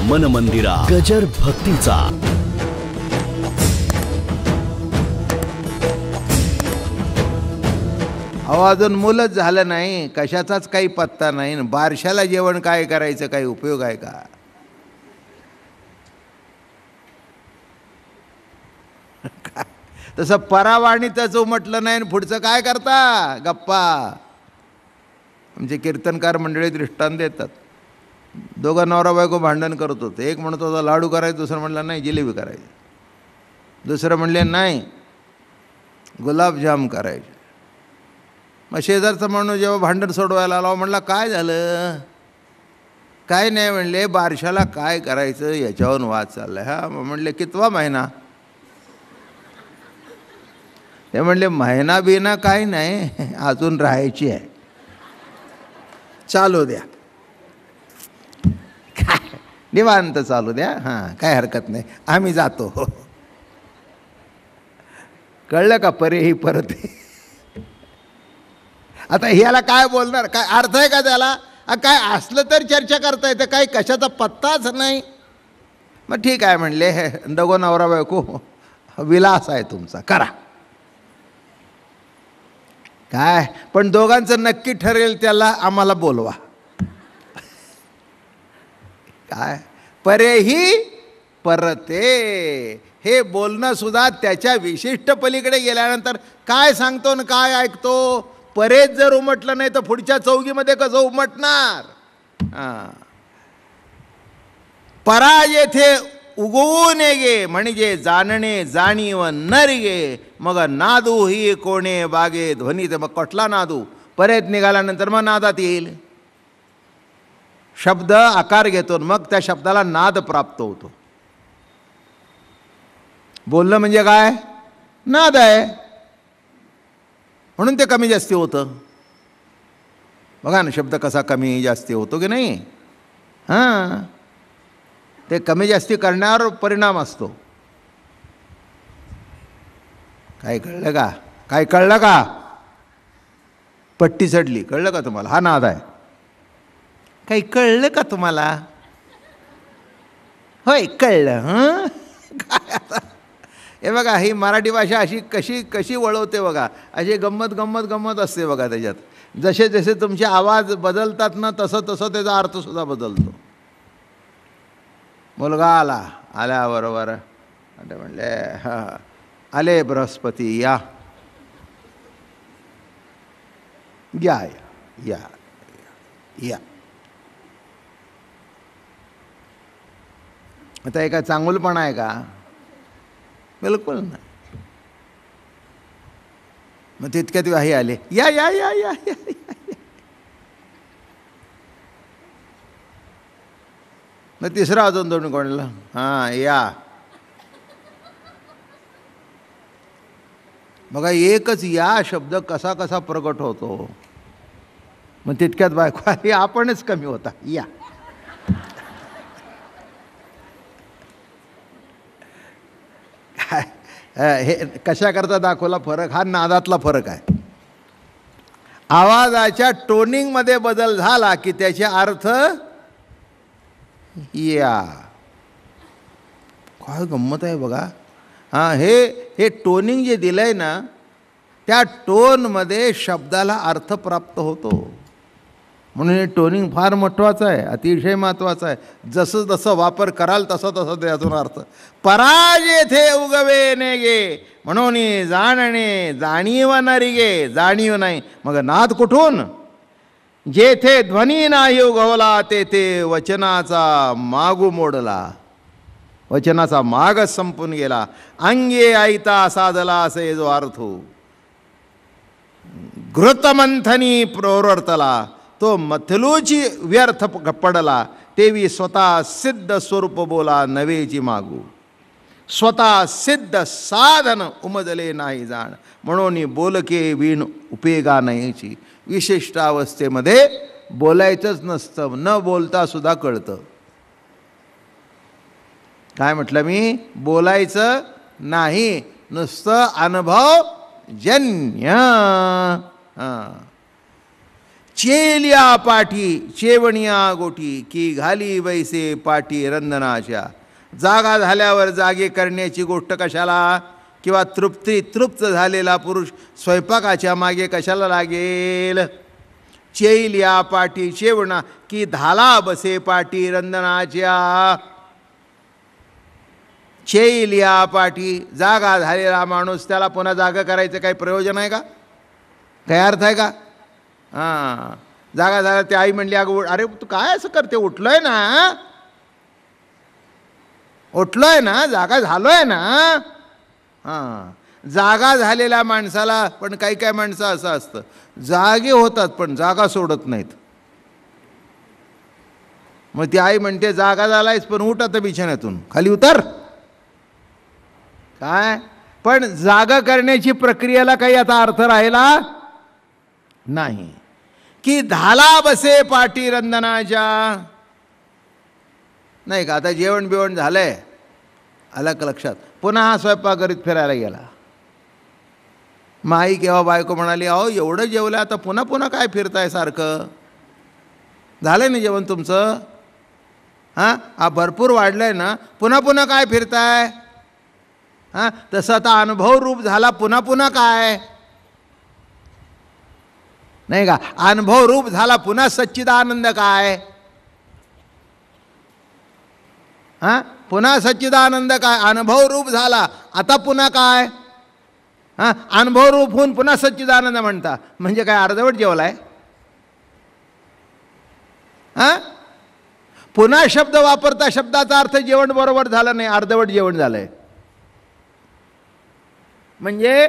मन मंदिरा गजर भक्तीचा. अहो अजून मुलंच झालं नाही, कशाचाच काही पत्ता नाही. बारशाला जेवण काय करायचं, काही उपयोग आहे का? तसं परावाणीतच उमटलं नाही, पुढचं काय करता गप्पा. आमचे कीर्तनकार मंडळी दृष्टांत देतात. दोघं नवरा बायको भांडण करत होते. एक म्हणत होता लाडू करायचं, दुसरं म्हणलं नाही जिलेबी करायची, दुसरं म्हणले नाही गुलाबजाम करायचे. मग शेजारचा माणूस जेव्हा भांडण सोडवायला आला, म्हणला काय झालं? काय नाही म्हणले, बारशाला काय करायचं याच्यावरून वाद चाललाय. हा म्हणले कितवा महिना? ते म्हणले महिना बिना काय नाही, अजून राहायची आहे, चालू द्या, काय निवांत चालू द्या, हां काय हरकत नाही, आम्ही जातो. कळलं का? परे ही परत. आता ह्याला काय बोलणार? काय अर्थ आहे का त्याला? काय असलं तर चर्चा करता येते, काही कशाचा पत्ताच नाही. मग ठीक आहे म्हणले, दोघं नवरा बायको, विलास आहे तुमचा, करा काय, पण दोघांचं नक्की ठरेल त्याला आम्हाला बोलवा. काय परेही परते, हे बोलणं सुद्धा त्याच्या विशिष्ट पलीकडे गेल्यानंतर काय सांगतो न काय ऐकतो. परेच जर उमटलं नाही तर पुढच्या चौकीमध्ये कसं उमटणार? परा येथे उगवून गे, म्हणजे जाणणे जाणीव नरगे, मग नादू ही कोणे बागे ध्वनी. तर मग कटला नादू परेत निघाल्यानंतर मग नादात येईल. शब्द आकार घेतो, मग त्या शब्दाला नाद प्राप्त होतो. बोलणं म्हणजे काय? नाद आहे, म्हणून ते कमी जास्ती होतं. बघा ना शब्द कसा कमी जास्ती होतो की नाही? हां, ते कमी जास्ती करण्यावर परिणाम असतो. काय कळलं का? काय कळलं का? पट्टी चढली, कळलं का तुम्हाला? हा नाद आहे. काही कळलं का तुम्हाला? होय कळलं. हं काय आता हे बघा, ही मराठी भाषा अशी कशी कशी वळवते बघा, अशी गंमत गंमत गंमत असते बघा त्याच्यात. जसे जसे तुमचे आवाज बदलतात ना, तसं तसं त्याचा अर्थसुद्धा बदलतो. मुलगा आला, आल्याबरोबर म्हणले हां आले बृहस्पती, या या या या. आता हे काय चांगुलपणा आहे का? बिलकुल नाही. मग तितक्यात हे आले, या या या या या. मग तिसरा अजून दोन कोणाला, हां या. बघा एकच या शब्द कसा कसा प्रगट होतो. मग तितक्यात बायको आली, आपणच कमी होता, या. हे कशा करता दाखवला फरक? हा नादातला फरक आहे. आवाजाच्या टोनिंगमध्ये बदल झाला की त्याचे अर्थ या. काय गंमत आहे बघा. हां, हे टोनिंग जे दिलं आहे ना, त्या टोनमध्ये शब्दाला अर्थ प्राप्त होतो. म्हणून हे टोनिंग फार महत्त्वाचं आहे, अतिशय महत्त्वाचं आहे. जसं जसं वापर कराल तसं तसं त्यातून अर्थ. पराज येथे उगवे नेगे, म्हणून जाणणे जाणीव नरिगे, जाणीव नाही मग नाद कुठून? जेथे ध्वनी नाही उगवला तेथे वचनाचा मागू मोडला. वचनाचा मागच संपून गेला. अंगे आयता साधला असे जो अर्थ, घृतमंथनी प्रवर्तला, तो मथलूची व्यर्थ पडला. तेवी स्वतः सिद्ध स्वरूप बोला नवेची मागू. स्वतः सिद्ध साधन उमजले नाही जाण, म्हणून बोलके विण उपयोगा नाहीची. विशिष्ट अवस्थेमध्ये बोलायचंच नसतं, न बोलता सुद्धा कळतं. काय म्हटलं मी? बोलायचं नाही, नुसतं अनुभव जन्य. चेलिया पाठी चेवणिया गोठी की घाली वैसे पाठी रंधनाच्या. जागा झाल्यावर जागे करण्याची गोष्ट कशाला, किंवा तृप्त झालेला पुरुष स्वयंपाकाच्या मागे कशाला लागेल. चेलिया पाठी चेवणा की धाला बसे पाठी रंधनाच्या. चेलिया पाठी जागा झालेला माणूस, त्याला पुन्हा जागा करायचं काही प्रयोजन आहे का, काय अर्थ आहे का. हां, जागा झाला. ते आई म्हणली, अगं अरे तू काय असं करते, उठलोय ना, उठलोय ना, जागा झालोय ना. हां, जागा झालेल्या माणसाला. पण काही काही माणसं असं असतं, जागे होतात पण जागा सोडत नाहीत. मग ती आई म्हणते, जागा झालायस पण उठ आता बिछाण्यातून, खाली उतर. काय पण जागा करण्याची प्रक्रियेला काही आता अर्थ राहिला नाही. की धाला बसे पाठी रंधनाच्या. नाही का, आता जेवण बिवण झालंय, आलं का लक्षात, पुन्हा हा स्वयंपाक करीत फिरायला गेला. माई केव्हा बायको म्हणाली, अहो एवढं जेवलं, आता पुन्हा पुन्हा काय फिरताय सारखं, झालंय ना जेवण तुमचं, हां हा भरपूर वाढलंय ना, पुन्हा पुन्हा काय फिरताय. हां, तसं आता अनुभव रूप झाला, पुन्हा पुन्हा काय, नाही का, अनुभव रूप झाला, पुन्हा सच्चिदानंद काय. हां, पुन्हा सच्चिदानंद काय, अनुभव रूप झाला, आता पुन्हा काय. हां, अनुभव रूप होऊन पुन्हा सच्चिदानंद म्हणता, म्हणजे काय अर्धवट जेवलाय. हां, पुन्हा शब्द वापरता, शब्दाचा अर्थ जेवण बरोबर झालं नाही, अर्धवट जेवण झालंय. म्हणजे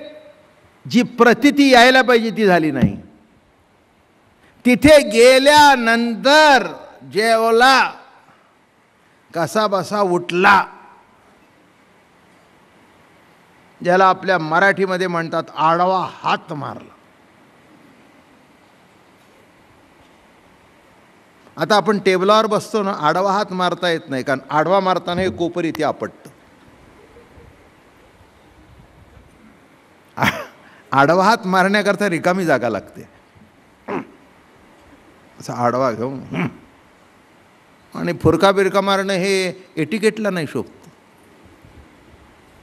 जी प्रतीती यायला पाहिजे ती झाली नाही. तिथे गेल्यानंतर जेवला, कसा बसा उठला, ज्याला आपल्या मराठीमध्ये म्हणतात आडवा हात मारला. आता आपण टेबलावर बसतो ना, आडवा हात मारता येत नाही, कारण आडवा मारताना हे कोपर इथे आपटतं. आडवा हात मारण्याकरता रिकामी जागा लागते. असं आडवा घेऊन आणि फुरका बिरका मारणं हे एटिकेटला नाही शोभत.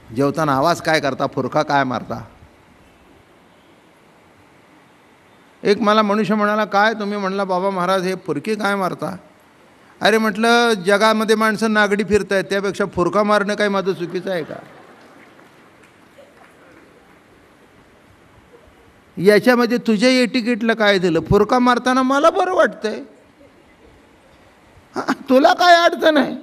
जेवताना आवाज काय करता, फुरका काय मारता. एक मला मनुष्य म्हणाला, काय तुम्ही म्हणला बाबा महाराज हे फुरके काय मारता. अरे म्हटलं, जगामध्ये माणसं नागडी फिरतायत, त्यापेक्षा फुरका मारणं काय माझं चुकीचं आहे का. याच्यामध्ये तुझ्या एटिकेटला काय दिलं, फुरका मारताना मला बरं वाटतंय. हां, तुला काय अडचण आहे,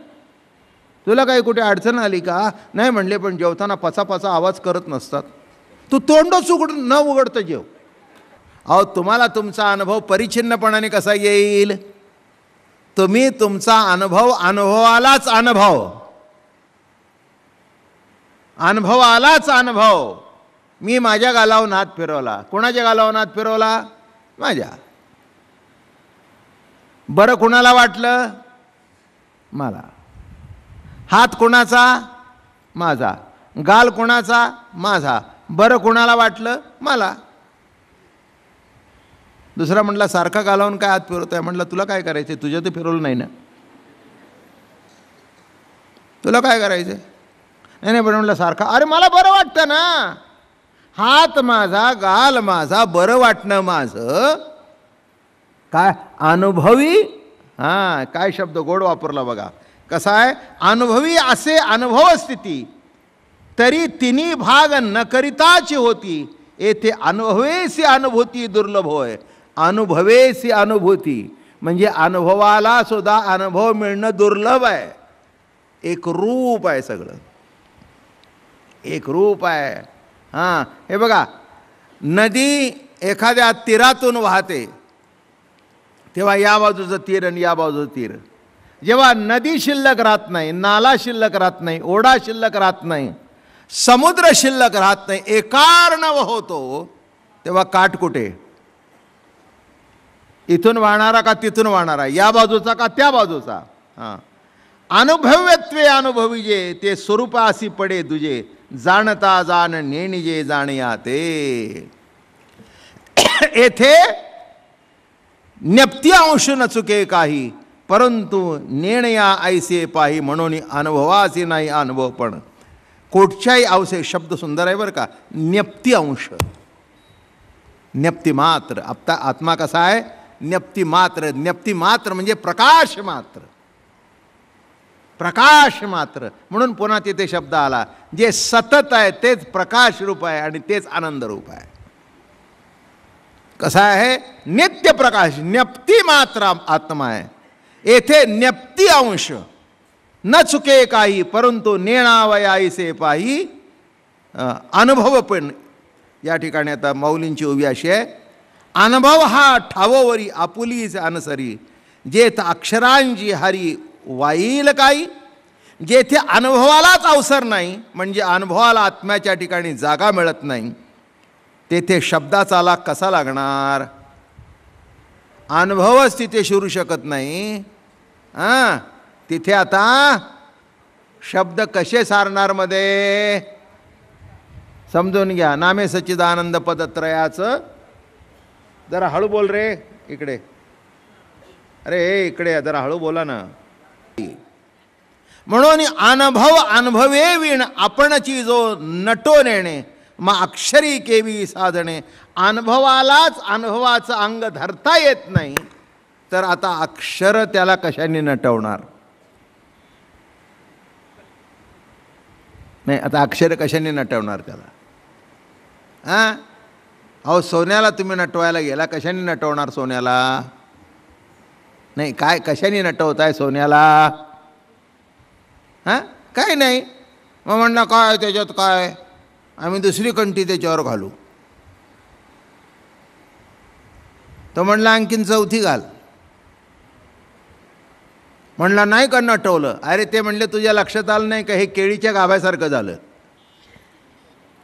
तुला काही कुठे अडचण आली का. नाही म्हणले, पण जेवताना पचापचा आवाज करत नसतात, तू तोंडच न उघडतं जेव. अहो, तुम्हाला तुमचा अनुभव परिच्छिन्नपणाने कसा येईल. तुम्ही तुमचा अनुभव, अनुभवालाच अनुभव, अनुभवालाच अनुभव. मी माझ्या गालावून हात फिरवला, कोणाच्या गालावून हात फिरवला, माझ्या. बरं कुणाला वाटलं, मला. हात कुणाचा, माझा. गाल कुणाचा, माझा. बरं कुणाला वाटलं, मला. दुसरा म्हटला, सारखा गालावून काय हात फिरवतोय. म्हटलं, तुला काय करायचं, तुझ्या तर फिरवलं नाही ना, तुला काय करायचं. नाही पण म्हटलं सारखा, अरे मला बरं वाटतं ना. हात माझा, गाल माझा, बरं वाटणं माझं काय अनुभवी. हां, काय शब्द गोड वापरला बघा. कसा आहे, अनुभवी असे अनुभव स्थिती, तरी तिन्ही भाग न करिताची होती. येथे अनुभवेसी अनुभूती दुर्लभ होय. अनुभवेसी अनुभूती म्हणजे अनुभवाला सुद्धा अनुभव मिळणं दुर्लभ आहे. एक रूप आहे, सगळं एक रूप आहे. हां, हे बघा, नदी एखाद्या तीरातून वाहते, तेव्हा या बाजूचं तीर आणि या बाजूचं तीर. जेव्हा नदी शिल्लक राहत नाही, नाला शिल्लक राहत नाही, ओढा शिल्लक राहत नाही, समुद्र शिल्लक राहत नाही, एकार्णव होतो, तेव्हा काठ कुठे. इथून वाहणारा का तिथून वाहणारा, या बाजूचा का त्या बाजूचा. हां, अनुभव्यत्वे अनुभवीजे ते स्वरूपासी पडे तुझे. जाणता जाण नेणिजे जाणया ते. येथे न्यप्ती अंश न चुके काही, परंतु नेणया ऐसे पाही, म्हणून अनुभवाचे नाही अनुभव पण. कोठच्याही अवशेष शब्द सुंदर आहे बरं का. न्यप्ती अंश, न्यप्ती मात्र. आत्मा कसा आहे? न्यप्ती मात्र. न्यप्ती मात्र म्हणजे प्रकाश मात्र, प्रकाश मात्र. म्हणून पुन्हा तिथे शब्द आला, जे सतत आहे तेच प्रकाश रूप आहे आणि तेच आनंद रूप आहे. कसा आहे? नित्य प्रकाश, न्यप्ती मात्र आत्मा आहे. येथे न्यप्ती अंश न चुके काही, परंतु नेणावयासे पाही अनुभव पण. या ठिकाणी आता मौलींची उभी अशी आहे, अनुभव हा ठावोवरी आपुलीच अनसरी, जेथ अक्षरांची हरी वाईल काही. जेथे अनुभवालाच अवसर नाही, म्हणजे अनुभवाला आत्म्याच्या ठिकाणी जागा मिळत नाही, तेथे शब्दाचा लाग कसा लागणार? अनुभवच तिथे शिरू शकत नाही. तिथे आता शब्द कसे सारणार मध्ये? समजून घ्या. नामे सच्चिदानंद पदत्रयाचं जरा हळू बोल रे. इकडे, अरे इकडे जरा हळू बोला ना. म्हणून अनुभव अनुभवे विण आपणची जो नटो नेणे, मग अक्षरी केवी साधणे. अनुभवालाच अनुभवाचं अंग धरता येत नाही, तर आता अक्षर त्याला कशाने नटवणार? नाही, आता अक्षर कशाने नटवणार त्याला? अहो सोन्याला तुम्ही नटवायला गेला, कशाने नटवणार सोन्याला? नाही, काय कशाने नटवताय सोन्याला? काय नाही. मग म्हणणं काय त्याच्यात काय, आम्ही दुसरी कंठी त्याच्यावर घालू. तो म्हणला आणखीन चौथी घाल. म्हणला नाही का नटवलं. अरे ते म्हणले तुझ्या लक्षात आलं नाही का, हे केळीच्या गाभ्यासारखं झालं.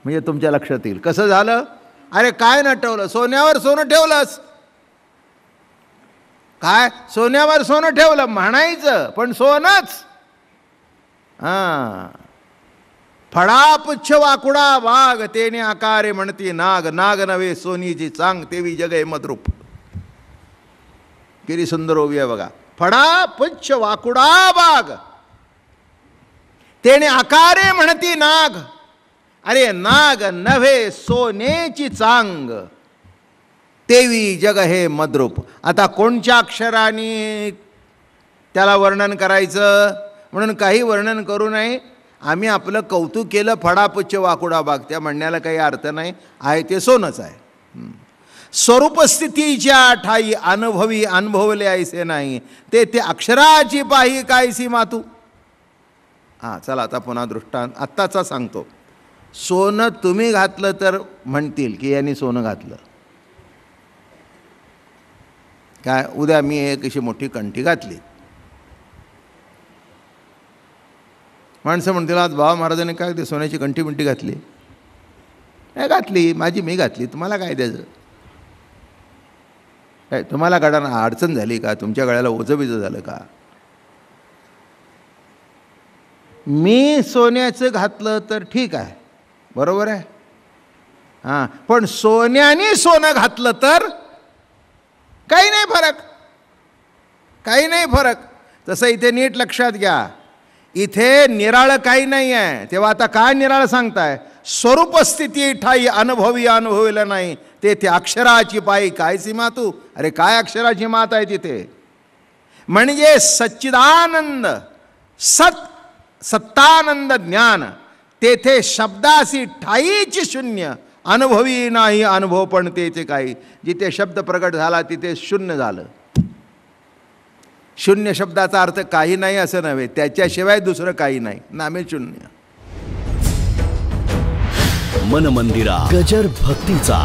म्हणजे तुमच्या लक्षात येईल कसं झालं. अरे काय नटवलं? सोन्यावर सोनं ठेवलंस. काय सोन्यावर सोनं ठेवलं म्हणायचं, पण सोनंच. फडापुच्छ वाकुडा वाघ, तेने आकारे म्हणती नाग. नाग नव्हे सोनीची चांग, तेवी जगे मद्रूप. किती सुंदर ओवी आहे बघा. फडापुच्छ वाकुडा वाघ, तेने आकारे म्हणती नाग. अरे नाग नव्हे सोनेची चांग, तेवी जग हे मद्रूप. आता कोणत्या अक्षराने त्याला वर्णन करायचं? म्हणून काही वर्णन करू नये. आम्ही आपलं कौतुक केलं, फडापुच्छ वाकुडा बाग, त्या म्हणण्याला काही अर्थ नाही. आहे ते सोनच आहे. स्वरूपस्थितीच्या ठाई अनुभवी अनुभवले ऐसे नाही, ते अक्षराची पाही कायसी मातू. चला आता पुन्हा दृष्टांत आत्ताचा सांगतो. सोनं तुम्ही घातलं तर म्हणतील की यांनी सोनं घातलं. काय उद्या मी एक अशी मोठी कंठी घातली, माणसं म्हणतील आज बाबा महाराजांनी काय ते सोन्याची कंठी बिंटी घातली. नाही घातली, माझी मी घातली, तुम्हाला काय द्यायचं? काय तुम्हाला गळ्याला अडचण झाली का? तुमच्या गळ्याला ओझंबिझं झालं का? मी सोन्याचं घातलं तर ठीक आहे, बरोबर आहे. पण सोन्याने सोनं घातलं तर काही नाही फरक, काही नाही फरक. तसं इथे नीट लक्षात घ्या, इथे निराळं काही नाही आहे. तेव्हा आता काय निराळं सांगताय? स्वरूपस्थिती ठाई अनुभवी अनुभवलं नाही, ते अक्षराची पायी कायची मातू. अरे काय अक्षराची मात आहे तिथे? म्हणजे सच्चिदानंद सत्तानंद ज्ञान, तेथे शब्दासी ठाईची शून्य, अनुभवी नाही अनुभव पण तेचे काही. जिथे शब्द प्रकट झाला तिथे शून्य झालं. शून्य शब्दाचा अर्थ काही नाही असं नव्हे, त्याच्याशिवाय दुसरं काही नाही, नामे शून्य. मन मंदिरा गजर भक्तीचा.